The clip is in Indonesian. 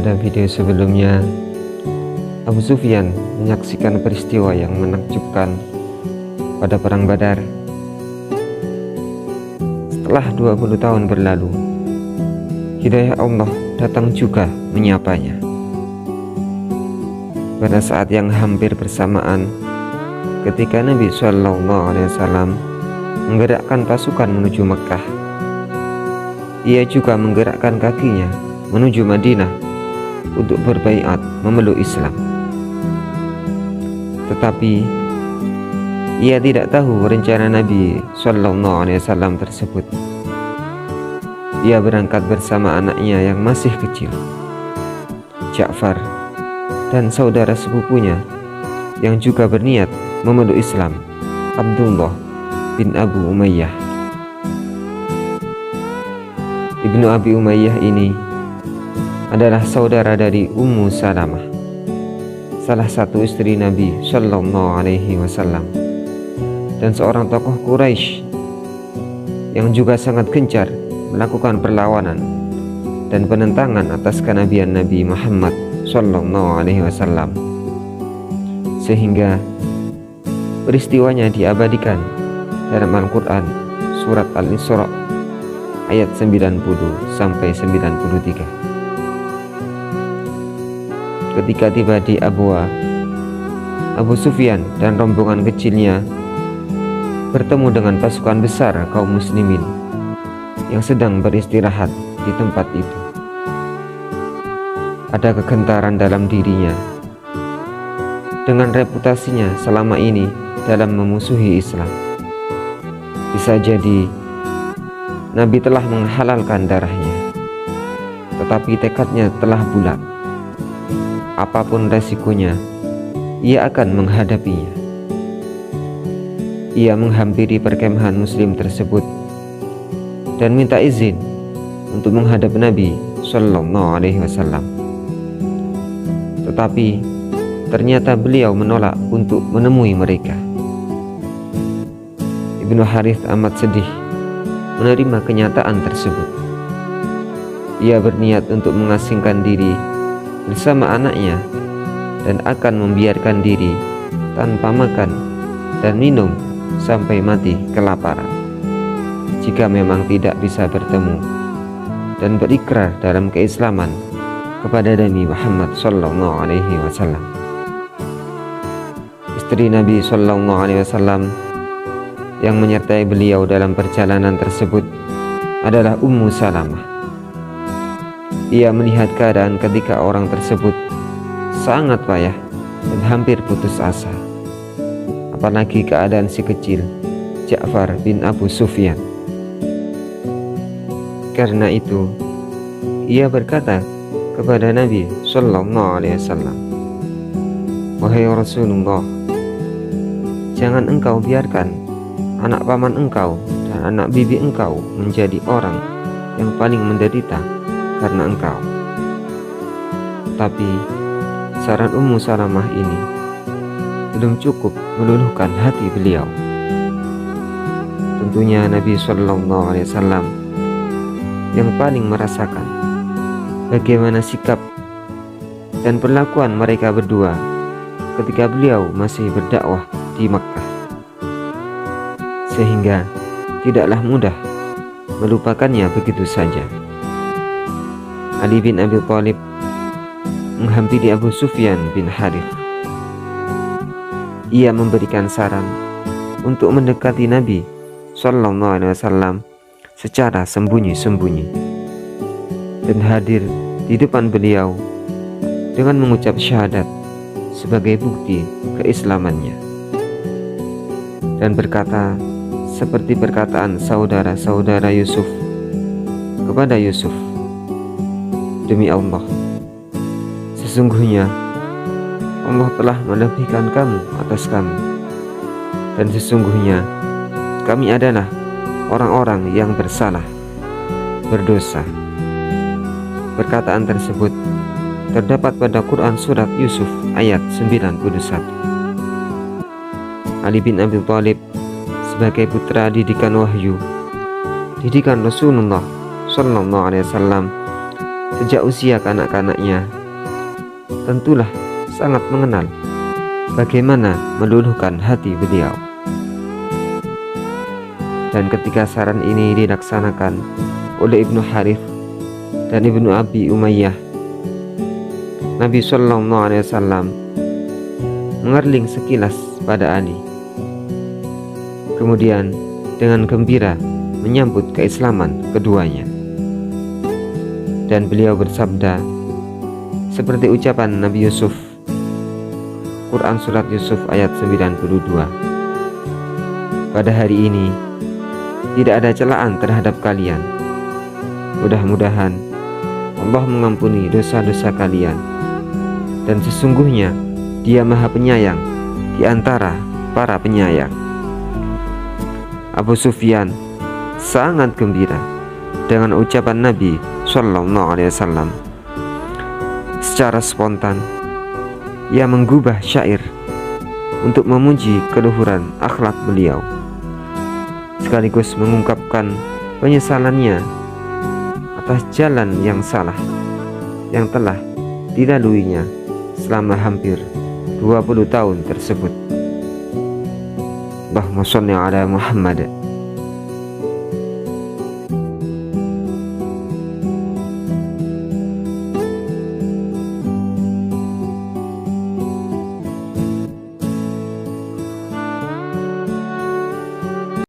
Pada video sebelumnya, Abu Sufyan menyaksikan peristiwa yang menakjubkan pada Perang Badar. Setelah 20 tahun berlalu, hidayah Allah datang juga menyapanya. Pada saat yang hampir bersamaan, ketika Nabi SAW menggerakkan pasukan menuju Mekah, ia juga menggerakkan kakinya menuju Madinah untuk berbaiat memeluk Islam. Tetapi ia tidak tahu rencana Nabi SAW tersebut. Ia berangkat bersama anaknya yang masih kecil, Ja'far, dan saudara sepupunya yang juga berniat memeluk Islam, Abdullah bin Abu Umayyah. Ibnu Abi Umayyah ini adalah saudara dari Ummu Salamah, salah satu istri Nabi SAW, dan seorang tokoh Quraisy yang juga sangat gencar melakukan perlawanan dan penentangan atas kenabian Nabi Muhammad SAW, sehingga peristiwanya diabadikan dalam Al-Quran surat Al-Isra ayat 90 sampai 93. Ketika tiba di Abwa, Abu Sufyan dan rombongan kecilnya bertemu dengan pasukan besar kaum muslimin yang sedang beristirahat di tempat itu. Ada kegentaran dalam dirinya dengan reputasinya selama ini dalam memusuhi Islam. Bisa jadi Nabi telah menghalalkan darahnya, tetapi tekadnya telah bulat. Apapun resikonya, ia akan menghadapinya. Ia menghampiri perkemahan muslim tersebut dan minta izin untuk menghadap Nabi SAW. Tetapi ternyata beliau menolak untuk menemui mereka. Ibnu Harith amat sedih menerima kenyataan tersebut. Ia berniat untuk mengasingkan diri bersama anaknya dan akan membiarkan diri tanpa makan dan minum sampai mati kelaparan jika memang tidak bisa bertemu dan berikrar dalam keislaman kepada Nabi Muhammad SAW. Istri Nabi SAW yang menyertai beliau dalam perjalanan tersebut adalah Ummu Salamah. Ia melihat keadaan ketika orang tersebut sangat payah dan hampir putus asa, apalagi keadaan si kecil Ja'far bin Abu Sufyan. Karena itu ia berkata kepada Nabi SAW, "Wahai Rasulullah, jangan engkau biarkan anak paman engkau dan anak bibi engkau menjadi orang yang paling menderita karena engkau." Tapi saran Ummu Salamah ini belum cukup meluluhkan hati beliau. Tentunya Nabi SAW yang paling merasakan bagaimana sikap dan perlakuan mereka berdua ketika beliau masih berdakwah di Makkah, sehingga tidaklah mudah melupakannya begitu saja. Ali bin Abi Thalib menghampiri Abu Sufyan bin Harith. Ia memberikan saran untuk mendekati Nabi SAW secara sembunyi-sembunyi dan hadir di depan beliau dengan mengucap syahadat sebagai bukti keislamannya, dan berkata seperti perkataan saudara-saudara Yusuf kepada Yusuf, "Demi Allah, sesungguhnya Allah telah melebihkan kamu atas kami, dan sesungguhnya kami adalah orang-orang yang bersalah, berdosa." Perkataan tersebut terdapat pada Quran surat Yusuf ayat 91. Ali bin Abi Thalib sebagai putra didikan wahyu, didikan Rasulullah SAW sejak usia kanak-kanaknya tentulah sangat mengenal bagaimana meluluhkan hati beliau. Dan ketika saran ini dilaksanakan oleh Ibnu Harith dan Ibnu Abi Umayyah, Nabi SAW mengerling sekilas pada Ali, kemudian dengan gembira menyambut keislaman keduanya. Dan beliau bersabda seperti ucapan Nabi Yusuf, Quran Surat Yusuf ayat 92, pada hari ini tidak ada celaan terhadap kalian. Mudah-mudahan Allah mengampuni dosa-dosa kalian, dan sesungguhnya Dia Maha Penyayang di antara para penyayang. Abu Sufyan sangat gembira dengan ucapan Nabi SAW. Secara spontan ia menggubah syair untuk memuji keluhuran akhlak beliau, sekaligus mengungkapkan penyesalannya atas jalan yang salah yang telah dilaluinya selama hampir 20 tahun tersebut. Allahumma sholli ala Muhammad.